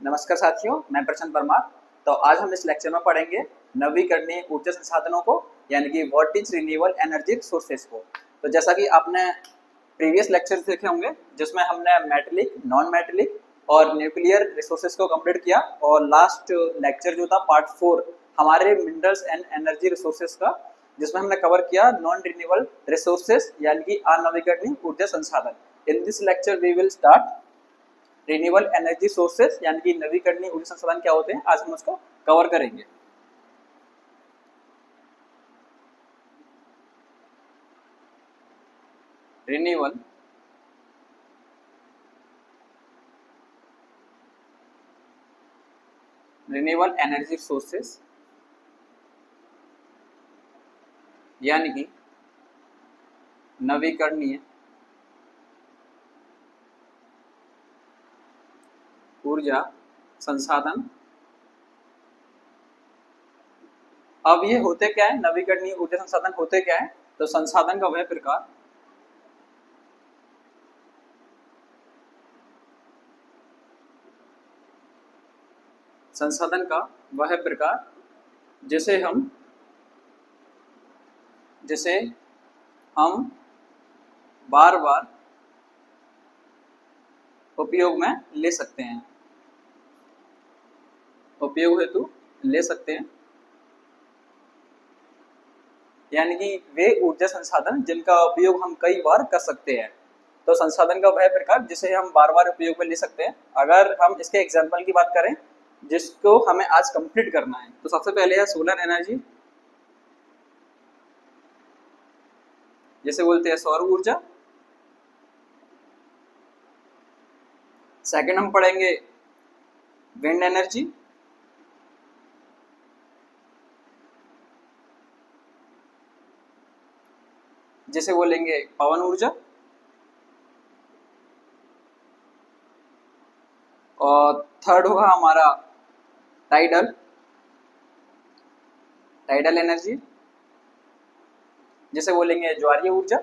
नमस्कार साथियों, मैं प्रशांत परमार। तो आज हम इस लेक्चर में पढ़ेंगे नवीकरणीय ऊर्जा संसाधनों को, यानी कि what is renewable energy sources को। तो जैसा कि आपने प्रीवियस लेक्चर देखे होंगे जिसमें हमने मेटलिक, नॉन मेटलिक और न्यूक्लियर रिसोर्सेज को कंप्लीट किया, और लास्ट लेक्चर जो था पार्ट 4 हमारे मिनरल्स एंड एनर्जी रिसोर्सेज का, जिसमें हमने कवर किया नॉन रिन्यूएबल रिसोर्सेज यानी कि अनवीकरणीय ऊर्जा संसाधन। In this lecture we will start renewable energy sources यानी कि नवीकरणीय ऊर्जा संसाधन क्या होते हैं, आज हम उसको कवर करेंगे। रिन्यूएबल एनर्जी सोर्सेस यानी कि नवीकरणीय ऊर्जा संसाधन। अब ये होते क्या है, नवीकरणीय ऊर्जा संसाधन होते क्या है? तो संसाधन का वह प्रकार जिसे हम बार बार उपयोग में ले सकते हैं, उपयोग हेतु ले सकते हैं, यानी कि वे ऊर्जा संसाधन जिनका उपयोग हम कई बार कर सकते हैं। तो संसाधन का वह प्रकार जिसे हम बार बार उपयोग में ले सकते हैं। अगर हम इसके एग्जाम्पल की बात करें जिसको हमें आज कंप्लीट करना है, तो सबसे पहले है सोलर एनर्जी, जिसे बोलते हैं सौर ऊर्जा। सेकंड हम पढ़ेंगे विंड एनर्जी, जिसे बोलेंगे पवन ऊर्जा। और थर्ड होगा हमारा टाइडल एनर्जी, जिसे बोलेंगे ज्वारीय ऊर्जा।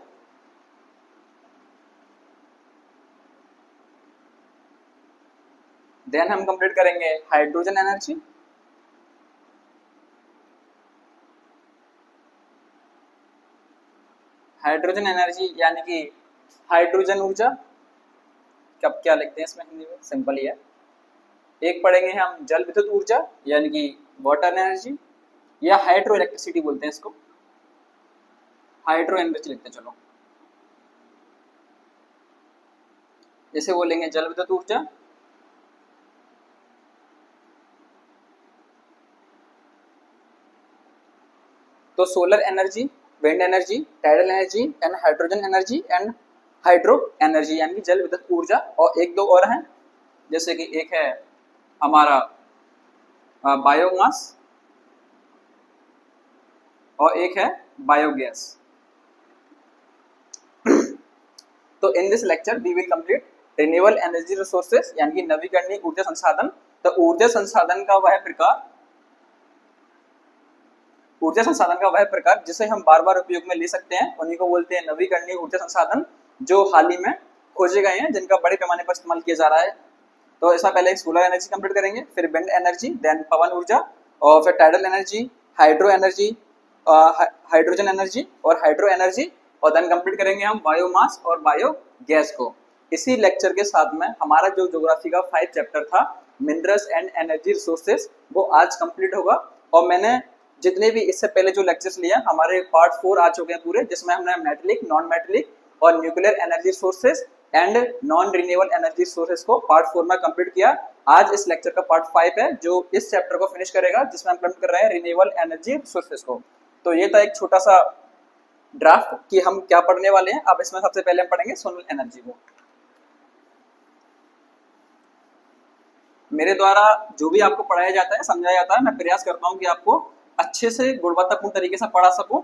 देन हम कंप्लीट करेंगे हाइड्रोजन एनर्जी, यानी कि हाइड्रोजन ऊर्जा। कब क्या लिखते हैं इसमें हिंदी में, सिंपल ही है। एक पढ़ेंगे हम जल विद्युत ऊर्जा यानी कि वाटर एनर्जी, या हाइड्रो इलेक्ट्रिसिटी बोलते हैं इसको, हाइड्रो एनर्जी लिखते हैं। चलो, जैसे बोलेंगे जल विद्युत ऊर्जा। तो solar energy, wind energy, tidal energy and hydrogen energy and hydro energy यानी कि जल विद्युत ऊर्जा। और एक दो और हैं, जैसे कि एक है हमारा बायोमास और एक है बायोगैस। तो in this lecture we will complete renewable energy resources यानी कि नवीकरणीय ऊर्जा संसाधन। तो ऊर्जा संसाधन का वह प्रकार जिसे हम बार बार उपयोग में ले सकते हैं, उन्हीं को बोलते हैं नवीकरणीय ऊर्जा संसाधन, जो हाल ही में खोजे गए हैं, जिनका बड़े पैमाने पर इस्तेमाल किया जा रहा है। तो इसमें पहले सोलर एनर्जी कंप्लीट करेंगे, फिर विंड एनर्जी, देन पवन ऊर्जा, और फिर tidal energy, hydro energy, hydrogen energy और हाइड्रो एनर्जी, और देन कंप्लीट करेंगे हम बायोमास और बायोगैस को। इसी लेक्चर के साथ में हमारा जो ज्योग्राफी का 5 चैप्टर था मिनरल्स एंड एनर्जी रिसोर्सेज, वो आज कंप्लीट होगा। और मैंने जितने भी इससे पहले जो लेक्चर्स लिए हमारे पार्ट 4 आ चुके हैं पूरे, जिसमें हमने मेटलिक, नॉन मेटलिक और nuclear energy sources and non renewable energy sources को पार्ट 4 में कंप्लीट किया। आज इस लेक्चर का पार्ट 5 है जो इस चैप्टर को फिनिश करेगा, जिसमें हम कंप्लीट कर रहे हैं रिन्यूएबल एनर्जी सोर्सेज को। तो ये था एक छोटा सा ड्राफ्ट कि हम क्या पढ़ने वाले हैं। अब इसमें सबसे पहले हम पढ़ेंगे सोलर एनर्जी को। मेरे द्वारा जो भी आपको पढ़ाया जाता है, समझाया जाता है, मैं प्रयास करता हूँ कि आपको अच्छे से गुणवत्तापूर्ण तरीके से पढ़ा सकूं।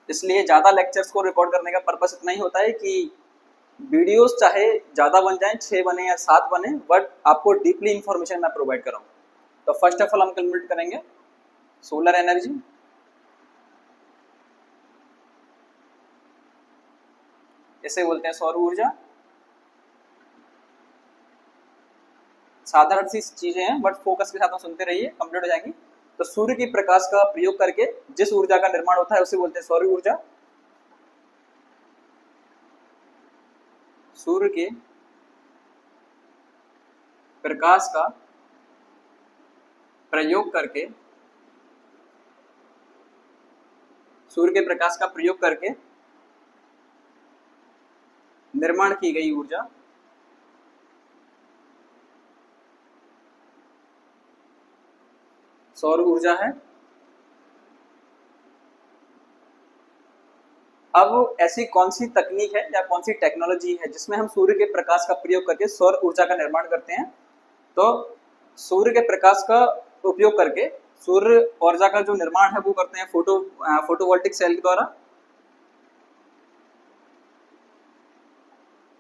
इसलिए ज्यादा लेक्चर्स को रिकॉर्ड करने का पर्पस इतना ही होता है कि वीडियोस चाहे ज्यादा बन जाएं, 6 बने या 7 बने, बट आपको डीपली इंफॉर्मेशन मैं प्रोवाइड कराऊं। तो फर्स्ट ऑफ ऑल हम कंप्लीट करेंगे सोलर एनर्जी। इसे बोलते हैं सौर ऊर्जा। साधारण सी चीजें हैं बट फोकस के साथ हम सुनते रहिए, कंप्लीट हो जाएंगी। तो सूर्य की प्रकाश का प्रयोग करके जिस ऊर्जा का निर्माण होता है उसे बोलते हैं सौर ऊर्जा। सूर्य के प्रकाश का प्रयोग करके, सूर्य के प्रकाश का प्रयोग करके निर्माण की गई ऊर्जा सौर ऊर्जा है। अब ऐसी कौन सी तकनीक है या कौन सी टेक्नोलॉजी है जिसमें हम सूर्य के प्रकाश का प्रयोग करके सौर ऊर्जा का निर्माण करते हैं? तो सूर्य के प्रकाश का उपयोग करके सूर्य ऊर्जा का जो निर्माण है वो करते हैं फोटोवोल्टिक सेल के द्वारा।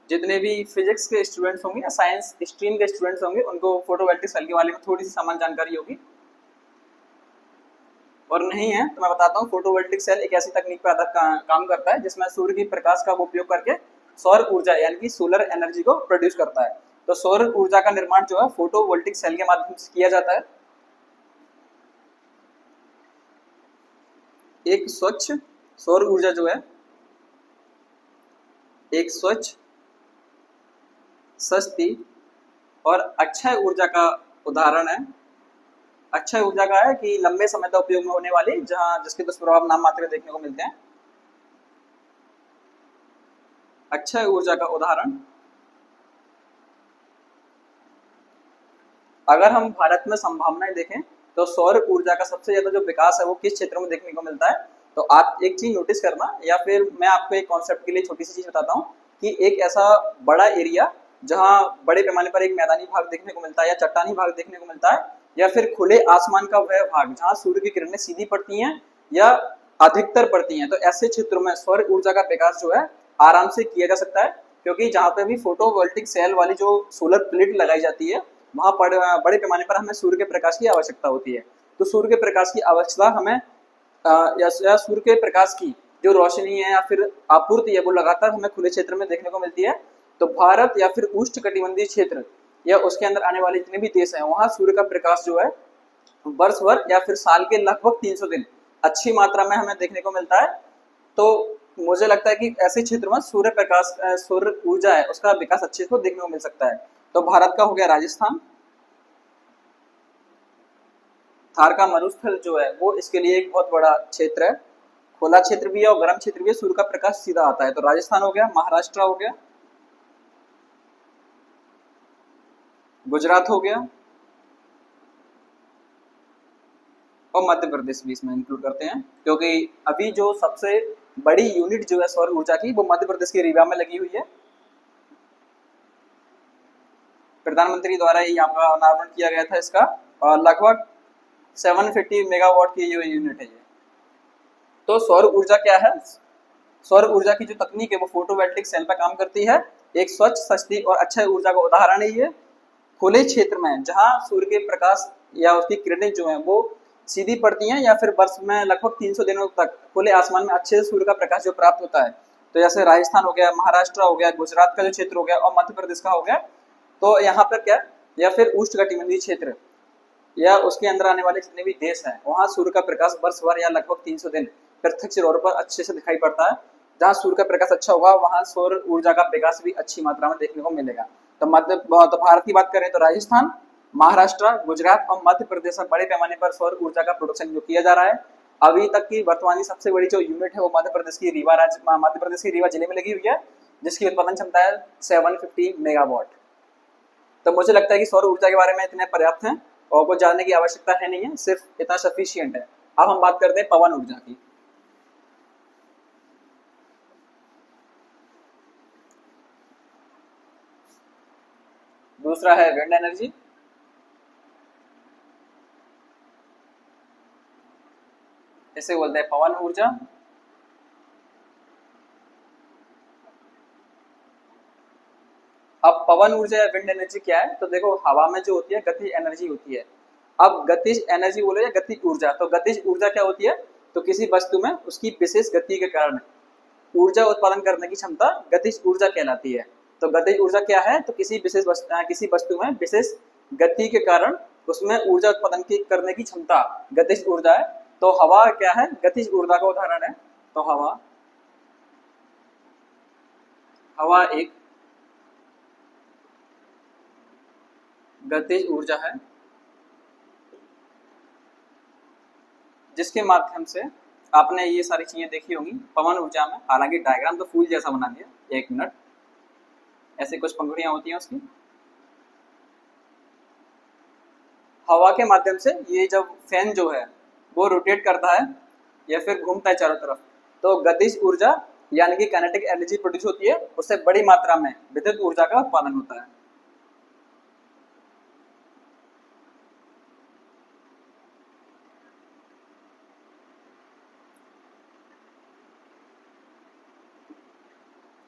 जितने भी फिजिक्स के स्टूडेंट्स होंगे या साइंस स्ट्रीम के स्टूडेंट्स होंगे उनको फोटोवोल्टिक सेल के बारे में थोड़ी सी सामान्य जानकारी होगी, और नहीं है तो मैं बताता हूँ। फोटोवोल्टिक सेल एक ऐसी तकनीक पर काम करता है जिसमें सूर्य की प्रकाश का उपयोग करके सौर ऊर्जा यानी कि सोलर एनर्जी को प्रोड्यूस करता है। तो सौर ऊर्जा का निर्माण जो है फोटोवोल्टिक सेल के माध्यम से किया जाता है। एक स्वच्छ सौर ऊर्जा जो है एक स्वच्छ, सस्ती और अक्षय ऊर्जा का उदाहरण है। अक्षय ऊर्जा का है कि लंबे समय तक उपयोग में होने वाली, जहां जिसके दुष्प्रभाव नाम मात्र देखने को मिलते हैं। अक्षय ऊर्जा का उदाहरण, अगर हम भारत में संभावनाएं देखें तो सौर ऊर्जा का सबसे ज्यादा जो विकास है वो किस क्षेत्र में देखने को मिलता है? तो आप एक चीज नोटिस करना, या फिर मैं आपको एक कॉन्सेप्ट के लिए छोटी सी चीज बताता हूँ कि एक ऐसा बड़ा एरिया जहाँ बड़े पैमाने पर एक मैदानी भाग देखने को मिलता है या चट्टानी भाग देखने को मिलता है, या फिर खुले आसमान का वह भाग जहाँ सूर्य की किरणें सीधी पड़ती हैं या अधिकतर पड़ती हैं, तो ऐसे क्षेत्रों में सौर ऊर्जा का विकास जो है आराम से किया जा सकता है, क्योंकि जहाँ पे भी फोटोवोल्टिक सेल वाली जो सोलर प्लेट लगाई जाती है वहाँ बड़े पैमाने पर हमें सूर्य के प्रकाश की आवश्यकता होती है। तो सूर्य के प्रकाश की आवश्यकता हमें या सूर्य के प्रकाश की जो रोशनी है या फिर आपूर्ति है वो लगातार हमें खुले क्षेत्र में देखने को मिलती है। तो भारत या फिर उष्णकटिबंधीय क्षेत्र या उसके अंदर आने वाले जितने भी देश हैं वहाँ सूर्य का प्रकाश जो है वर्ष भर या फिर साल के लगभग 300 दिन अच्छी मात्रा में हमें देखने को मिलता है। तो मुझे लगता है कि ऐसे क्षेत्र में सूर्य प्रकाश सूर्य ऊर्जा है उसका विकास अच्छे से देखने को मिल सकता है। तो भारत का हो गया राजस्थान, थार का मरुस्थल जो है वो इसके लिए एक बहुत बड़ा क्षेत्र है, खुला क्षेत्र भी है और गर्म क्षेत्र भी है, सूर्य का प्रकाश सीधा आता है। तो राजस्थान हो गया, महाराष्ट्र हो गया, गुजरात हो गया और मध्य प्रदेश भी इसमें इंक्लूड करते हैं, क्योंकि अभी जो सबसे बड़ी यूनिट जो है सौर ऊर्जा की वो मध्य प्रदेश के रीवा में लगी हुई है। प्रधानमंत्री द्वारा ही आपका अनावरण किया गया था इसका, और लगभग 750 मेगावाट की जो यूनिट है ये। तो सौर ऊर्जा क्या है? सौर ऊर्जा की जो तकनीक है वो फोटोवोल्टिक सेल पर काम करती है। एक स्वच्छ, सस्ती और अक्षय ऊर्जा का उदाहरण है ये। खुले क्षेत्र में जहां सूर्य के प्रकाश या उसकी किरणें जो हैं वो सीधी पड़ती हैं या फिर वर्ष में लगभग 300 दिनों तक खुले आसमान में अच्छे से सूर्य का प्रकाश जो प्राप्त होता है। तो जैसे राजस्थान हो गया, महाराष्ट्र हो गया, गुजरात का जो क्षेत्र हो गया और मध्य प्रदेश का हो गया। तो यहाँ पर क्या, या फिर उष्णकटिबंधीय क्षेत्र या उसके अंदर आने वाले जितने भी देश हैं वहाँ सूर्य का प्रकाश वर्ष भर या लगभग 300 दिन प्रत्यक्ष तौर पर अच्छे से दिखाई पड़ता है। जहाँ सूर्य का प्रकाश अच्छा होगा वहाँ सौर ऊर्जा का विकास भी अच्छी मात्रा में देखने को मिलेगा। तो भारत की बात करें तो राजस्थान, महाराष्ट्र, गुजरात और मध्य प्रदेश में बड़े पैमाने पर सौर ऊर्जा का प्रोडक्शन जो किया जा रहा है। अभी तक की वर्तमान सबसे बड़ी जो यूनिट है वो मध्य प्रदेश की रीवा जिले में लगी हुई है, जिसकी उत्पादन क्षमता है 750 मेगावाट। तो मुझे लगता है कि सौर ऊर्जा के बारे में इतने पर्याप्त हैं और कुछ जानने की आवश्यकता है नहीं है, सिर्फ इतना सफिशिएंट है। अब हम बात करते हैं पवन ऊर्जा की। दूसरा है विंड एनर्जी। इसे बोलते हैं पवन ऊर्जा। अब पवन ऊर्जा या विंड एनर्जी क्या है? तो देखो, हवा में जो होती है गतिज एनर्जी होती है। अब गतिज एनर्जी बोले या गतिज ऊर्जा, तो गतिज ऊर्जा क्या होती है? तो किसी वस्तु में उसकी विशेष गति के कारण ऊर्जा उत्पादन करने की क्षमता गतिज ऊर्जा कहलाती है। तो गतिज ऊर्जा क्या है? तो किसी वस्तु में विशेष गति के कारण उसमें ऊर्जा उत्पादन की करने की क्षमता गतिज ऊर्जा है। तो हवा क्या है, गतिज ऊर्जा का उदाहरण है। तो हवा एक गतिज ऊर्जा है जिसके माध्यम से आपने ये सारी चीजें देखी होंगी पवन ऊर्जा में। हालांकि डायग्राम तो फूल जैसा बना दिया, एक मिनट, ऐसे कुछ पंखुड़ियां होती हैं उसकी। हवा के माध्यम से ये जब फैन जो है वो रोटेट करता है या फिर घूमता है चारों तरफ, तो गतिज ऊर्जा यानी कि काइनेटिक एनर्जी प्रोड्यूस होती है, उससे बड़ी मात्रा में विद्युत ऊर्जा का उत्पादन होता है।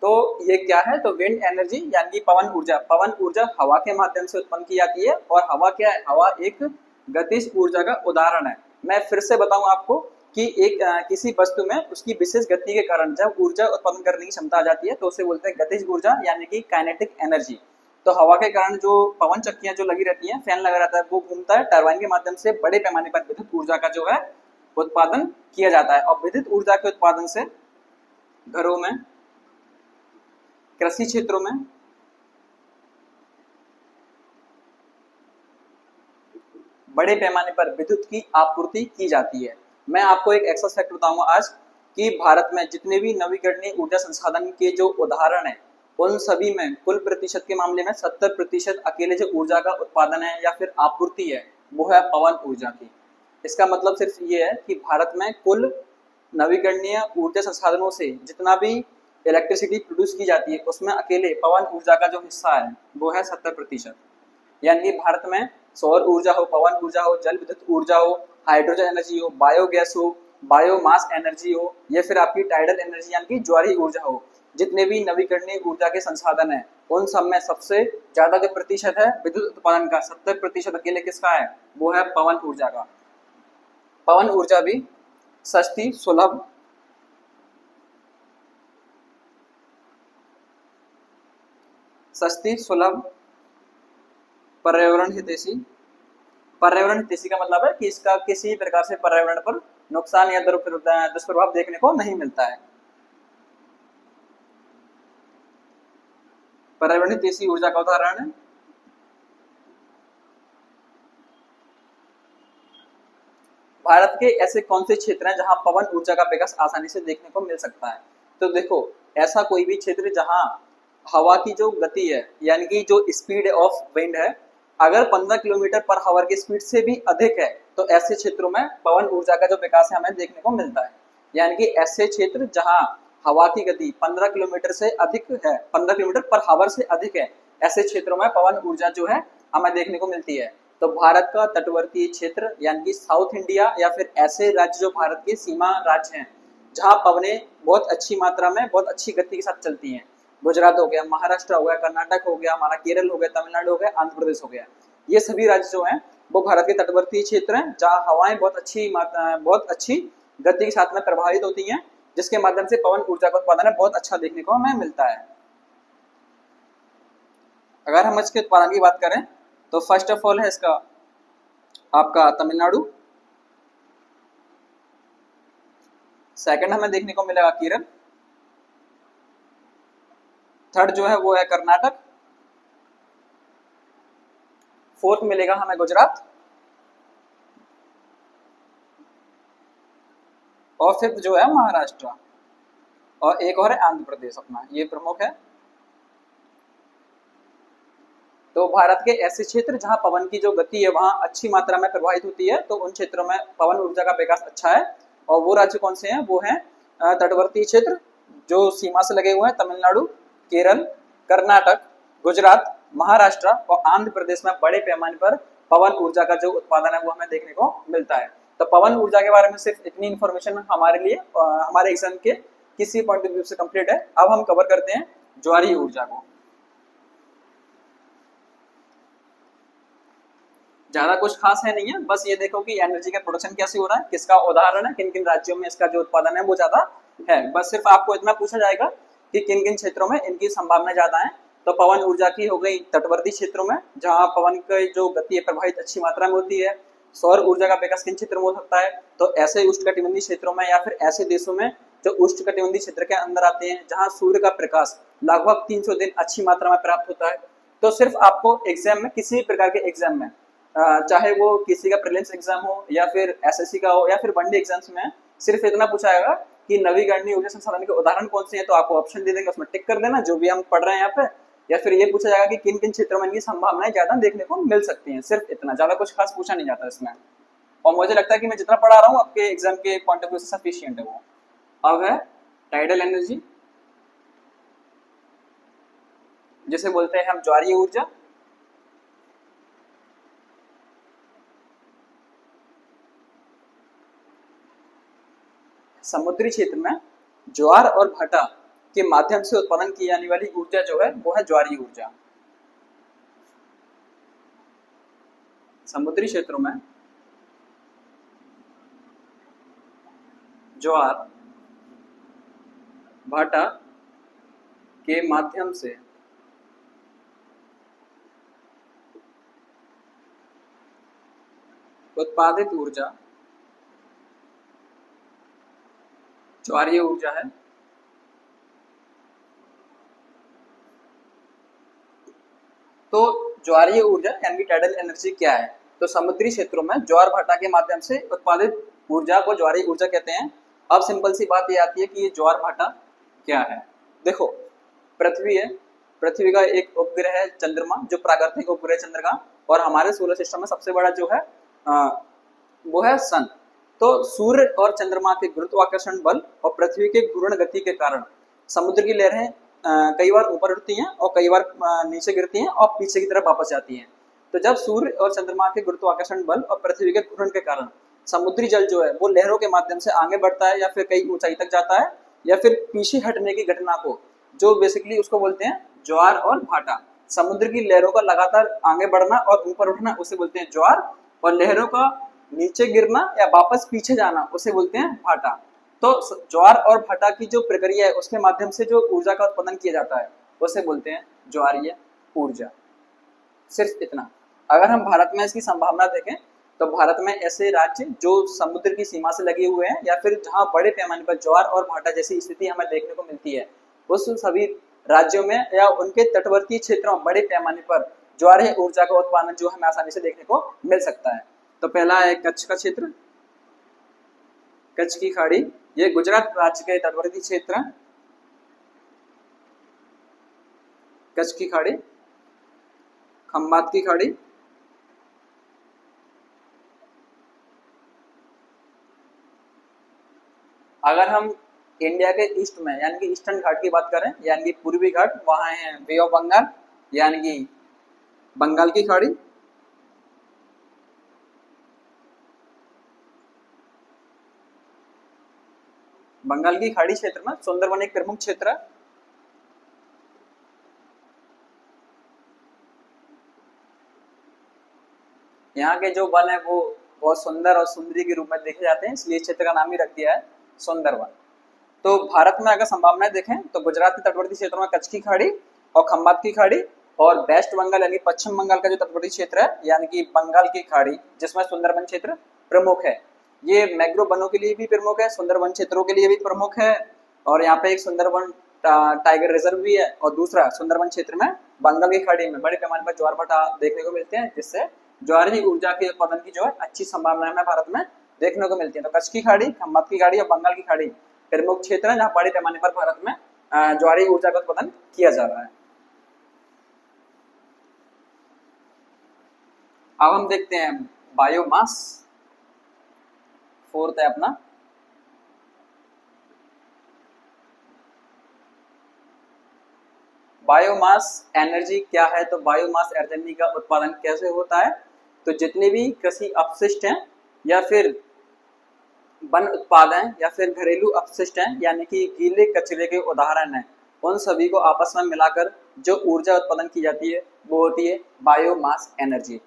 तो ये क्या है, तो विंड एनर्जी यानी कि पवन ऊर्जा हवा के माध्यम से उत्पन्न की जाती है। और हवा क्या है, हवा एक गतिज ऊर्जा का उदाहरण है। मैं फिर से बताऊं आपको कि एक किसी वस्तु में उसकी विशेष गति के कारण जब ऊर्जा उत्पन्न करने की क्षमता आ जाती है तो उसे बोलते हैं गतिज ऊर्जा यानी कि काइनेटिक एनर्जी। तो हवा के कारण जो पवन चक्कियां जो लगी रहती हैं, फैन लगा रहता है, वो घूमता है, टरबाइन के माध्यम से बड़े पैमाने पर विद्युत ऊर्जा का जो है उत्पादन किया जाता है। और विद्युत ऊर्जा के उत्पादन से घरों में, कृषि क्षेत्रों में, बड़े पैमाने पर विद्युत की आपूर्ति की जाती है। मैं आपको एक एक्स्ट्रा फैक्ट बताऊंगा आज कि भारत में जितने भी नवीकरणीय ऊर्जा संसाधन के जो उदाहरण है उन सभी में कुल प्रतिशत के मामले में 70% अकेले जो ऊर्जा का उत्पादन है या फिर आपूर्ति है वो है पवन ऊर्जा की। इसका मतलब सिर्फ ये है कि भारत में कुल नवीकरणीय ऊर्जा संसाधनों से जितना भी इलेक्ट्रिसिटी प्रोड्यूस की जाती है उसमें अकेले पवन ऊर्जा का जो हिस्सा है वो है 70%। यानी कि भारत में सौर ऊर्जा हो, पवन ऊर्जा हो, जल विद्युत ऊर्जा हो, हाइड्रोजन एनर्जी हो, बायोगैस हो, बायोमास एनर्जी हो, या फिर आपकी टाइडल एनर्जी यानी कि ज्वारी ऊर्जा हो, जितने भी नवीकरणीय ऊर्जा के संसाधन है उन सब में सबसे ज्यादा जो प्रतिशत है विद्युत उत्पादन का 70% अकेले किसका है, वो है पवन ऊर्जा का। पवन ऊर्जा भी सस्ती, सुलभ, पर्यावरण हितैषी का मतलब है कि इसका किसी प्रकार से पर्यावरण पर नुकसान या दुष्प्रभाव देखने को नहीं मिलता है। पर्यावरण हितैषी ऊर्जा का उदाहरण है भारत के ऐसे कौन से क्षेत्र हैं जहां पवन ऊर्जा का विकास आसानी से देखने को मिल सकता है। तो देखो, ऐसा कोई भी क्षेत्र जहां हवा की जो गति है यानी कि जो स्पीड ऑफ विंड है अगर 15 किलोमीटर पर आवर की स्पीड से भी अधिक है तो ऐसे क्षेत्रों में पवन ऊर्जा का जो विकास है हमें देखने को मिलता है। यानी कि ऐसे क्षेत्र जहां हवा की गति 15 किलोमीटर से अधिक है, 15 किलोमीटर पर आवर से अधिक है, ऐसे क्षेत्रों में पवन ऊर्जा जो है हमें देखने को मिलती है। तो भारत का तटवर्ती क्षेत्र यानी कि साउथ इंडिया या फिर ऐसे राज्य जो भारत के सीमा राज्य हैं जहाँ पवनें बहुत अच्छी मात्रा में बहुत अच्छी गति के साथ चलती हैं, गुजरात हो गया, महाराष्ट्र हो गया, कर्नाटक हो गया, हमारा केरल हो गया, तमिलनाडु हो गया, आंध्र प्रदेश हो गया, ये सभी राज्य जो हैं वो भारत के तटवर्ती क्षेत्र हैं जहाँ हवाएं बहुत अच्छी गति के साथ में प्रभावित होती हैं, जिसके माध्यम से पवन ऊर्जा का उत्पादन बहुत अच्छा देखने को हमें मिलता है। अगर हम इसके उत्पादन की बात करें तो फर्स्ट ऑफ ऑल है इसका आपका तमिलनाडु, सेकंड हमें देखने को मिलेगा केरल, थर्ड जो है वो है कर्नाटक, फोर्थ मिलेगा हमें गुजरात, और फिफ्थ जो है महाराष्ट्र, और एक और है आंध्र प्रदेश अपना, ये प्रमुख है। तो भारत के ऐसे क्षेत्र जहां पवन की जो गति है वहां अच्छी मात्रा में प्रभावित होती है तो उन क्षेत्रों में पवन ऊर्जा का विकास अच्छा है। और वो राज्य कौन से हैं, वो हैं तटवर्ती क्षेत्र जो सीमा से लगे हुए हैं, तमिलनाडु, केरल, कर्नाटक, गुजरात, महाराष्ट्र और आंध्र प्रदेश में बड़े पैमाने पर पवन ऊर्जा का जो उत्पादन है वो हमें देखने को मिलता है। तो पवन ऊर्जा के बारे में सिर्फ इतनी इन्फॉर्मेशन हमारे लिए हमारे एग्जाम के किसी पॉइंट ऑफ व्यू से कंप्लीट है। अब हम कवर करते हैं ज्वारीय ऊर्जा को। ज्यादा कुछ खास है नहीं है, बस ये देखो कि एनर्जी का प्रोडक्शन कैसे हो रहा है, किसका उदाहरण है, किन किन राज्यों में इसका जो उत्पादन है वो ज्यादा है। बस सिर्फ आपको इतना पूछा जाएगा कि किन किन क्षेत्रों में इनकी संभावना ज्यादा है। तो पवन ऊर्जा की हो गई तटवर्ती क्षेत्रों में, जहां पवन की जो गति है प्रवाहित अच्छी मात्रा में होती है। सौर ऊर्जा का विकास किन क्षेत्रों में हो सकता है, तो ऐसे उष्णकटिबंधीय क्षेत्रों में या फिर ऐसे देशों में जो उष्णकटिबंधीय क्षेत्र के अंदर आते हैं, जहां सूर्य का प्रकाश लगभग 300 दिन अच्छी मात्रा में प्राप्त होता है। तो सिर्फ आपको एग्जाम में, किसी भी प्रकार के एग्जाम में, चाहे वो किसी का प्रीलिम्स एग्जाम हो या फिर एसएससी का हो या फिर वनडे एग्जाम्स में, सिर्फ इतना पूछा जाएगा कि नवीकरणीय ऊर्जा संसाधन के उदाहरण कौन से हैं, तो आपको ऑप्शन दे देंगे, उसमें टिक कर देना जो भी हम पढ़ रहे हैं यहाँ पे। या फिर ये पूछा जाएगा कि किन किन क्षेत्रों में इनकी संभावनाएं ज्यादा देखने को मिल सकती हैं, सिर्फ इतना, ज्यादा कुछ खास पूछा नहीं जाता इसमें। और मुझे लगता है कि मैं जितना पढ़ा रहा हूँ आपके एग्जाम के पॉइंट ऑफ व्यू से सफिशिएंट है वो। अब है टाइडल एनर्जी, जिसे बोलते हैं हम ज्वारीय ऊर्जा। समुद्री क्षेत्र में ज्वार और भाटा के माध्यम से उत्पादन की जाने वाली ऊर्जा जो है वो है ज्वारीय ऊर्जा। समुद्री क्षेत्रों में ज्वार भाटा के माध्यम से उत्पादित ऊर्जा ज्वारीय ऊर्जा है। तो ज्वारीय ऊर्जा यानी टाइडल एनर्जी क्या है, तो समुद्री क्षेत्रों में ज्वार भाटा के माध्यम से उत्पादित ऊर्जा को ज्वारीय ऊर्जा कहते हैं। अब सिंपल सी बात ये आती है कि ये ज्वार भाटा क्या है। देखो, पृथ्वी है, पृथ्वी का एक उपग्रह है चंद्रमा, जो प्राकृतिक उपग्रह चंद्र का, और हमारे सोलर सिस्टम में सबसे बड़ा जो है वो है सन। तो सूर्य और चंद्रमा के गुरुत्वाकर्षण बल और पृथ्वी के घूर्ण गति के कारण समुद्र की लहरें कई बार ऊपर उठती हैं और कई बार नीचे गिरती हैं और पीछे की तरफ वापस जाती हैं। तो जब सूर्य और चंद्रमा के गुरुत्वाकर्षण बल और पृथ्वी के घूर्ण के कारण समुद्री जल जो है वो लहरों के माध्यम से आगे बढ़ता है या फिर कई ऊंचाई तक जाता है, या फिर पीछे हटने की घटना को, जो बेसिकली उसको बोलते हैं ज्वार और भाटा। समुद्र की लहरों का लगातार आगे बढ़ना और ऊपर उठना उसे बोलते हैं ज्वार, और लहरों का नीचे गिरना या वापस पीछे जाना उसे बोलते हैं भाटा। तो ज्वार और भाटा की जो प्रक्रिया है उसके माध्यम से जो ऊर्जा का उत्पादन किया जाता है उसे बोलते हैं ज्वारीय ऊर्जा। सिर्फ इतना। अगर हम भारत में इसकी संभावना देखें तो भारत में ऐसे राज्य जो समुद्र की सीमा से लगे हुए हैं या फिर जहां बड़े पैमाने पर ज्वार और भाटा जैसी स्थिति हमें देखने को मिलती है, उस सभी राज्यों में या उनके तटवर्ती क्षेत्रों में बड़े पैमाने पर ज्वारीय ऊर्जा का उत्पादन जो हमें आसानी से देखने को मिल सकता है। तो पहला है कच्छ का क्षेत्र, कच्छ की खाड़ी, ये गुजरात राज्य के तटवर्ती क्षेत्र है। कच्छ की खाड़ी, खंबात की खाड़ी, अगर हम इंडिया के ईस्ट में यानी कि ईस्टर्न घाट की बात करें, यानी कि पूर्वी घाट, वहां है बे ऑफ बंगाल यानी कि बंगाल की खाड़ी, बंगाल की खाड़ी क्षेत्र में सुंदरवन एक प्रमुख क्षेत्र है। यहाँ के जो वन है वो बहुत सुंदर और सुंदरी के रूप में देखे जाते हैं, इसलिए क्षेत्र का नाम ही रख दिया है सुंदरवन। तो भारत में अगर संभावनाएं देखें तो गुजरात के तटवर्ती क्षेत्रों में कच्छ की खाड़ी और खंबात की खाड़ी, और वेस्ट बंगाल यानी पश्चिम बंगाल का जो तटवर्ती क्षेत्र है यानी कि बंगाल की खाड़ी, जिसमें सुंदरवन क्षेत्र प्रमुख है। ये मैंग्रोव वनों के लिए भी प्रमुख है, सुंदरवन क्षेत्रों के लिए भी प्रमुख है, और यहाँ पे एक सुंदरवन टाइगर रिजर्व भी है, और दूसरा सुंदरवन क्षेत्र में बंगाल की खाड़ी में बड़े पैमाने पर ज्वार भाटा देखने को मिलते हैं, जिससे ज्वारीय ऊर्जा के उत्पादन की जो है अच्छी संभावनाएं हमें भारत में देखने को मिलती है। तो कच्छ की खाड़ी, खंबात की खाड़ी और बंगाल की खाड़ी प्रमुख क्षेत्र है जहाँ बड़े पैमाने पर भारत में ज्वारीय ऊर्जा का उत्पादन किया जा रहा है। अब हम देखते हैं बायोमास, फोर्थ है अपना। बायोमास एनर्जी क्या है, तो बायोमास एनर्जी का उत्पादन कैसे होता है, तो जितने भी कृषि अपशिष्ट हैं या फिर वन उत्पाद हैं या फिर घरेलू अपशिष्ट हैं यानी कि गीले कचरे के उदाहरण हैं, उन सभी को आपस में मिलाकर जो ऊर्जा उत्पादन की जाती है वो होती है बायोमास एनर्जी।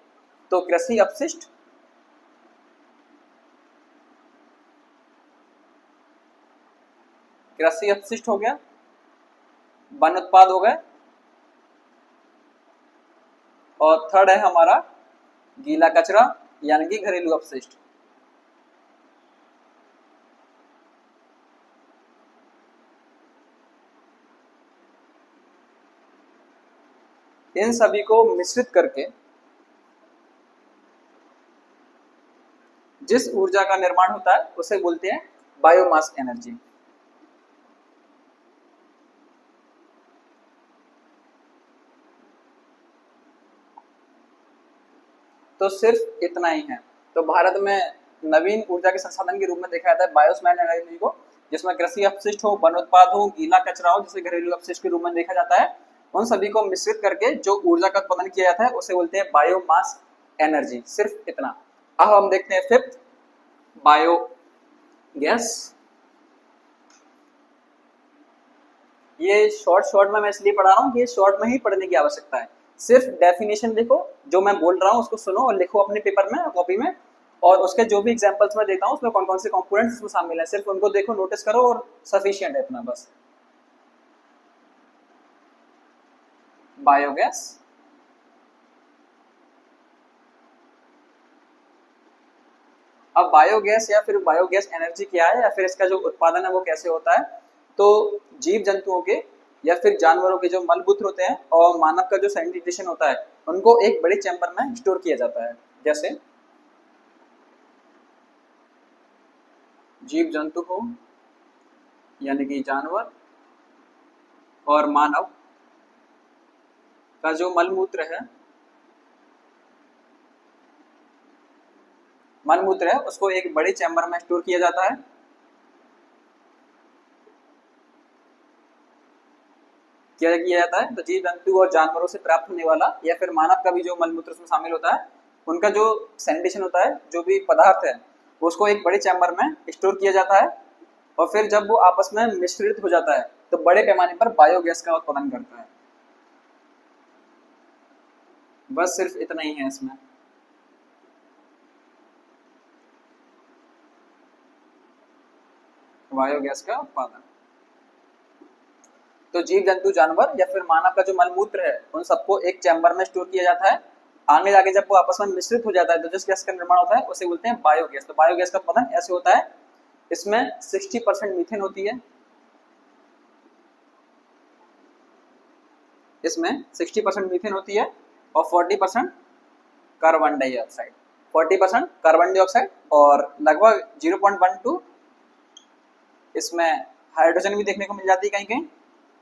तो कृषि अपशिष्ट, कृषि अपशिष्ट हो गया, वन उत्पाद हो गए, और थर्ड है हमारा गीला कचरा यानी कि घरेलू अपशिष्ट। इन सभी को मिश्रित करके जिस ऊर्जा का निर्माण होता है उसे बोलते हैं बायोमास एनर्जी। तो सिर्फ इतना ही है। तो भारत में नवीन ऊर्जा के संसाधन के रूप में देखा जाता है बायोमास एनर्जी को, जिसमें कृषि अपशिष्ट हो, वन उत्पाद हो, गीला कचरा हो, जिसे घरेलू अपशिष्ट के रूप में देखा जाता है। उन सभी को मिश्रित करके जो ऊर्जा का उत्पादन किया जाता है उसे बोलते हैं बायोमास एनर्जी। सिर्फ इतना। अब हम देखते हैं फिफ्थ, बायोगैस। ये शॉर्ट में मैं इसलिए पढ़ा रहा हूँ कि ये शॉर्ट में ही पढ़ने की आवश्यकता है। सिर्फ डेफिनेशन देखो, जो मैं बोल रहा हूँ उसको सुनो और लिखो अपने पेपर में, कॉपी में, और उसके जो भी एग्जांपल्स मैं देता हूँ उसमें कौन कौन से कंपोनेंट्स इसमें शामिल है, सिर्फ उनको देखो, नोटिस करो और सफिशिएंट है इतना बस। बायोगैस, अब बायोगैस या फिर बायोगैस एनर्जी क्या है या फिर इसका जो उत्पादन है वो कैसे होता है। तो जीव जंतुओं के या फिर जानवरों के जो मलमूत्र होते हैं और मानव का जो सैनिटेशन होता है उनको एक बड़े चैम्बर में स्टोर किया जाता है। जैसे जीव जंतु हो यानी कि जानवर और मानव का जो मलमूत्र है उसको एक बड़े चैम्बर में स्टोर किया जाता है। क्या किया जाता है, तो जीव जंतु और जानवरों से प्राप्त होने वाला या फिर मानव का भी जो मलमूत्र उसमें शामिल होता है उनका जो सैनिटेशन होता है, जो भी पदार्थ है उसको एक बड़े चैम्बर में स्टोर किया जाता है और फिर जब वो आपस में मिश्रित हो जाता है तो बड़े पैमाने पर बायोगैस का उत्पादन करता है। बस सिर्फ इतना ही है इसमें। बायोगैस का उत्पादन, तो जीव जंतु जानवर या फिर मानव का जो मलमूत्र है उन सबको एक चैम्बर में स्टोर किया जाता है। आगे जाके जब वो आपस में मिश्रित हो जाता है तो जिस गैस का निर्माण होता है उसे बोलते हैं बायोगैस। तो बायोगैस का उत्पादन ऐसे होता है, इसमें 60% मीथेन होती है, इसमें 60% मीथेन होती है और 40% कार्बन डाइऑक्साइड, 40% कार्बन डाइऑक्साइड और लगभग 0.12 इसमें हाइड्रोजन भी देखने को मिल जाती है कहीं कहीं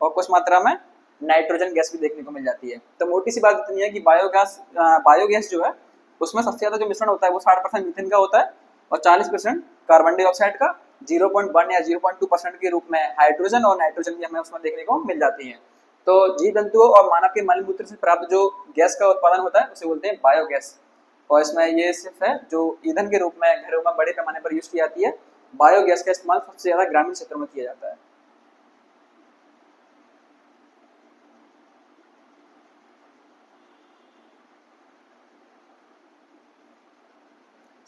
और कुछ मात्रा में नाइट्रोजन गैस भी देखने को मिल जाती है। तो मोटी सी बात इतनी है कि बायोगैस जो है उसमें सबसे ज्यादा जो मिश्रण होता है वो 60% मीथेन का होता है और 40% कार्बन डाइऑक्साइड का, 0.1 या 0.2% के रूप में हाइड्रोजन और नाइट्रोजन भी हमें उसमें देखने को मिल जाती है। तो जीव जंतुओं और मानव के मलमूत्र से प्राप्त जो गैस का उत्पादन होता है उसे बोलते हैं बायोगैस। और इसमें ये सिर्फ है जो ईंधन के रूप में घरों में बड़े पैमाने पर यूज की जाती है। बायोगैस का इस्तेमाल सबसे ज्यादा ग्रामीण क्षेत्रों में किया जाता है।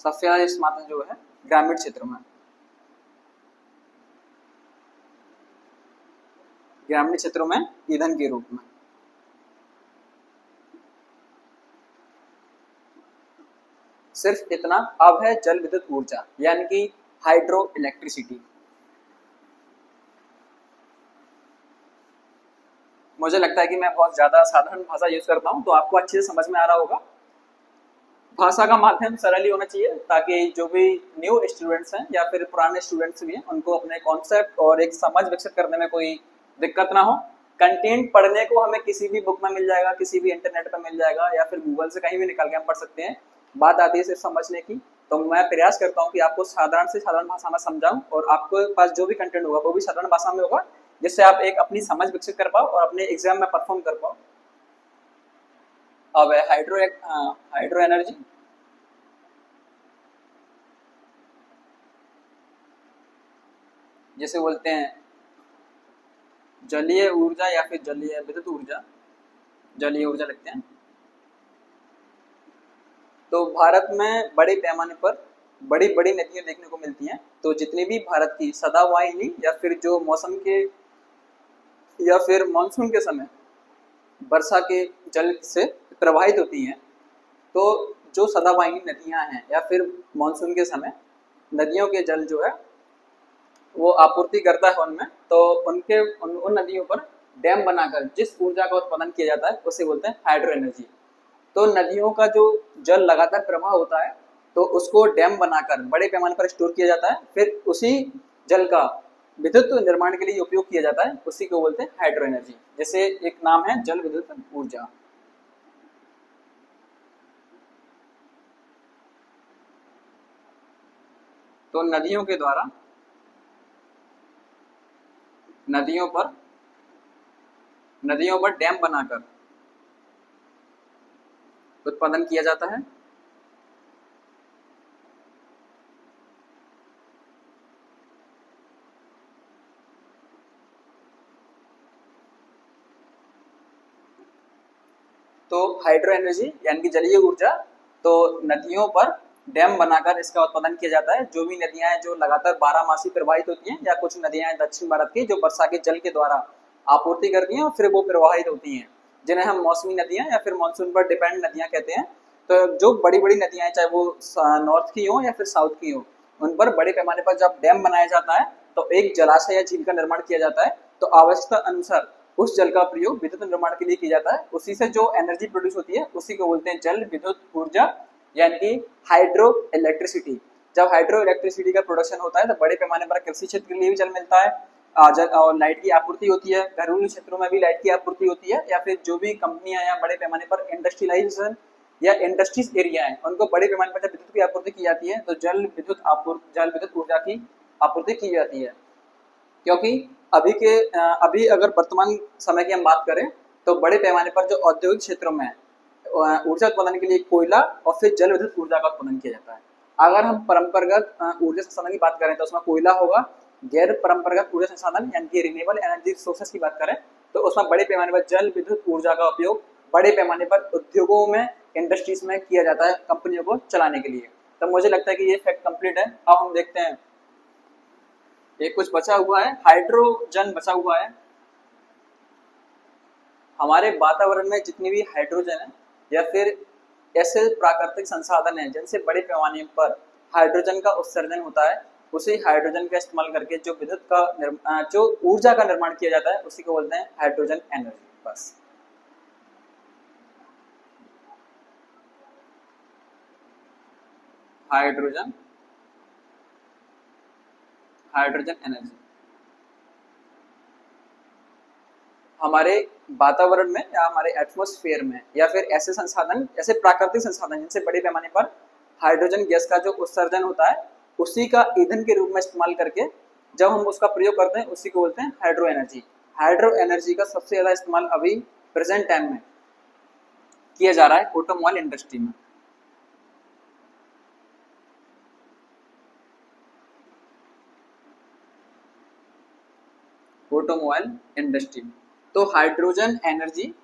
सबसे ज्यादा इस्तेमाल जो है ग्रामीण क्षेत्रों में, ग्रामीण क्षेत्रों में ईंधन के रूप में। सिर्फ इतना। अब है जल विद्युत ऊर्जा यानी कि हाइड्रो इलेक्ट्रिसिटी। मुझे लगता है कि मैं बहुत ज्यादा साधारण भाषा यूज करता हूं तो आपको अच्छे से समझ में आ रहा होगा। भाषा का माध्यम सरल ही होना चाहिए ताकि जो भी न्यू स्टूडेंट्स हैं या फिर पुराने स्टूडेंट्स भी हैं उनको अपने कॉन्सेप्ट और एक समझ विकसित करने में कोई दिक्कत ना हो। कंटेंट पढ़ने को हमें किसी भी बुक में मिल जाएगा, किसी भी इंटरनेट पर मिल जाएगा या फिर गूगल से कहीं भी निकाल के हम पढ़ सकते हैं। बात आती है सिर्फ समझने की, तो मैं प्रयास करता हूँ कि आपको साधारण से साधारण भाषा में समझाऊं और आपके पास जो भी कंटेंट होगा वो भी साधारण भाषा में होगा, जिससे आप एक अपनी समझ विकसित कर पाओ और अपने एग्जाम में परफॉर्म कर पाओ। अब है हाइड्रो एनर्जी। जिसे बोलते हैं जलीय ऊर्जा या फिर जलीय विद्युत ऊर्जा, जलीय ऊर्जा लिखते हैं। तो भारत में बड़े पैमाने पर बड़ी बड़ी नदियां देखने को मिलती हैं। तो जितनी भी भारत की सदाबहार या फिर जो मौसम के या फिर मानसून के समय वर्षा के जल से प्रवाहित होती हैं, तो जो सदाबहानी नदियां हैं या फिर मानसून के समय नदियों के जल जो है वो आपूर्ति करता है उनमें, तो उन नदियों पर डैम बनाकर जिस ऊर्जा का उत्पादन किया जाता है उसे बोलते हैं हाइड्रो एनर्जी। तो नदियों का जो जल लगातार प्रवाह होता है तो उसको डैम बनाकर बड़े पैमाने पर स्टोर किया जाता है, फिर उसी जल का विद्युत निर्माण के लिए उपयोग किया जाता है, उसी को बोलते हैं हाइड्रो एनर्जी। जैसे एक नाम है जल विद्युत ऊर्जा। तो नदियों के द्वारा नदियों पर डैम बनाकर उत्पादन किया जाता है। तो हाइड्रो एनर्जी यानी कि जलीय ऊर्जा, तो नदियों पर डैम बनाकर इसका उत्पादन किया जाता है। जो भी नदियां हैं जो लगातार 12 मासी प्रवाहित होती हैं, या कुछ नदियां हैं दक्षिण भारत की जो वर्षा के जल के द्वारा आपूर्ति करती हैं और फिर वो प्रवाहित होती हैं, जिन्हें हम मौसमी नदियां या फिर मानसून पर डिपेंड नदियां कहते हैं। तो जो बड़ी बड़ी नदियां हैं, चाहे वो नॉर्थ की हो या फिर साउथ की हो, उन पर बड़े पैमाने पर जब डैम बनाया जाता है तो एक जलाशय या झील का निर्माण किया जाता है, तो आवश्यकता अनुसार उस जल का प्रयोग विद्युत निर्माण के लिए किया जाता है। उसी से जो एनर्जी प्रोड्यूस होती है उसी को बोलते हैं जल विद्युत ऊर्जा, यानी कि हाइड्रो इलेक्ट्रिसिटी। जब हाइड्रो इलेक्ट्रिसिटी का प्रोडक्शन होता है तो बड़े पैमाने पर कृषि क्षेत्र के लिए भी जल मिलता है, जल और लाइट की आपूर्ति होती है, घरेलू क्षेत्रों में भी लाइट की आपूर्ति होती है, या फिर जो भी कंपनियां या बड़े पैमाने पर इंडस्ट्रियलाइजेशन या इंडस्ट्रीज एरिया है उनको बड़े पैमाने पर जब विद्युत की आपूर्ति की जाती है तो जल विद्युत ऊर्जा की आपूर्ति की जाती है। क्योंकि अभी अगर वर्तमान समय की हम बात करें तो बड़े पैमाने पर जो औद्योगिक क्षेत्रों में ऊर्जा उत्पादन के लिए कोयला और फिर जल विद्युत ऊर्जा का उत्पादन किया जाता है। अगर हम परंपरागत ऊर्जा संसाधन की बात करें तो उसमें कोयला होगा। गैर परंपरागत ऊर्जा संसाधन यानी कि रिन्यूएबल एनर्जी सोर्सेस की बात करें तो उसमें बड़े पैमाने पर जल विद्युत ऊर्जा का उपयोग बड़े पैमाने पर उद्योगों में, इंडस्ट्रीज में किया जाता है कंपनियों को चलाने के लिए। तो मुझे लगता है कि ये फैक्ट कंप्लीट है। अब हम देखते हैं एक कुछ बचा हुआ है, हाइड्रोजन बचा हुआ है। हमारे वातावरण में जितनी भी हाइड्रोजन है या फिर ऐसे प्राकृतिक संसाधन हैं जिनसे बड़े पैमाने पर हाइड्रोजन का उत्सर्जन होता है, उसी हाइड्रोजन का इस्तेमाल करके जो ऊर्जा का निर्माण किया जाता है उसी को बोलते हैं हाइड्रोजन एनर्जी। बस हाइड्रोजन एनर्जी हमारे वातावरण में या हमारे एटमॉस्फेयर में या फिर ऐसे संसाधन, ऐसे प्राकृतिक संसाधन जिनसे बड़े पैमाने पर हाइड्रोजन गैस का जो उत्सर्जन होता है उसी का ईंधन के रूप में इस्तेमाल करके जब हम उसका प्रयोग करते हैं उसी को बोलते हैं हाइड्रो एनर्जी। हाइड्रो एनर्जी का सबसे ज्यादा इस्तेमाल अभी प्रेजेंट टाइम में किया जा रहा है ऑटोमोबाइल इंडस्ट्री में। ऑटोमोबाइल इंडस्ट्री में तो हाइड्रोजन एनर्जी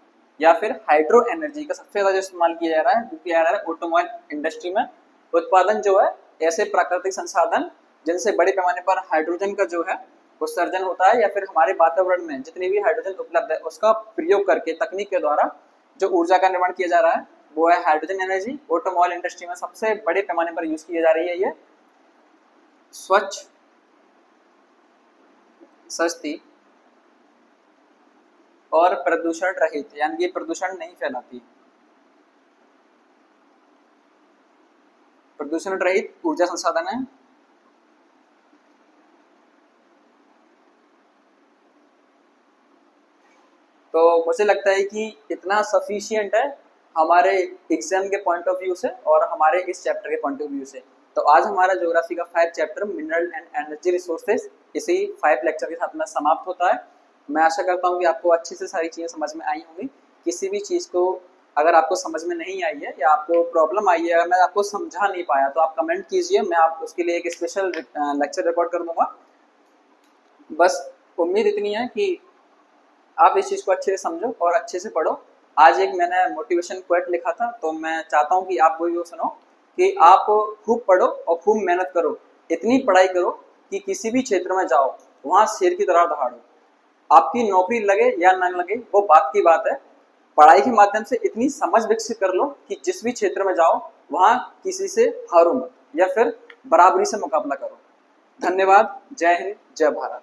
या फिर हाइड्रो एनर्जी का सबसे ज्यादा इस्तेमाल किया जा रहा है, किया जा रहा है ऑटोमोबाइल इंडस्ट्री में। उत्पादन जो है ऐसे प्राकृतिक संसाधन जिनसे बड़े पैमाने पर हाइड्रोजन का जो है उत्सर्जन होता है या फिर हमारे वातावरण में जितनी भी हाइड्रोजन उपलब्ध है उसका प्रयोग करके तकनीक के द्वारा जो ऊर्जा का निर्माण किया जा रहा है वो है हाइड्रोजन एनर्जी। ऑटोमोबाइल इंडस्ट्री में सबसे बड़े पैमाने पर यूज की जा रही है ये स्वच्छ, सस्ती और प्रदूषण रहित, यानी कि प्रदूषण नहीं फैलाती, प्रदूषण रहित ऊर्जा संसाधन है। तो मुझे लगता है कि इतना सफिशिएंट है हमारे एग्जाम के पॉइंट ऑफ व्यू से और हमारे इस चैप्टर के पॉइंट ऑफ व्यू से। तो आज हमारा ज्योग्राफी का 5 chapter mineral and energy resources इसी 5 लेक्चर के साथ में समाप्त होता है। मैं आशा करता हूँ कि आपको अच्छे से सारी चीज़ें समझ में आई होंगी। किसी भी चीज़ को अगर आपको समझ में नहीं आई है या आपको प्रॉब्लम आई है, अगर मैं आपको समझा नहीं पाया तो आप कमेंट कीजिए, मैं आप उसके लिए एक स्पेशल लेक्चर रिकॉर्ड कर दूंगा। बस उम्मीद इतनी है कि आप इस चीज़ को अच्छे से समझो और अच्छे से पढ़ो। आज एक मैंने मोटिवेशन क्वेट लिखा था तो मैं चाहता हूँ कि आप वो सुनो कि आप खूब पढ़ो और खूब मेहनत करो, इतनी पढ़ाई करो कि किसी भी क्षेत्र में जाओ वहाँ शेर की तरह दहाड़ो। आपकी नौकरी लगे या ना लगे वो बात की बात है, पढ़ाई के माध्यम से इतनी समझ विकसित कर लो कि जिस भी क्षेत्र में जाओ वहां किसी से हारो मत या फिर बराबरी से मुकाबला करो। धन्यवाद। जय हिंद, जय भारत।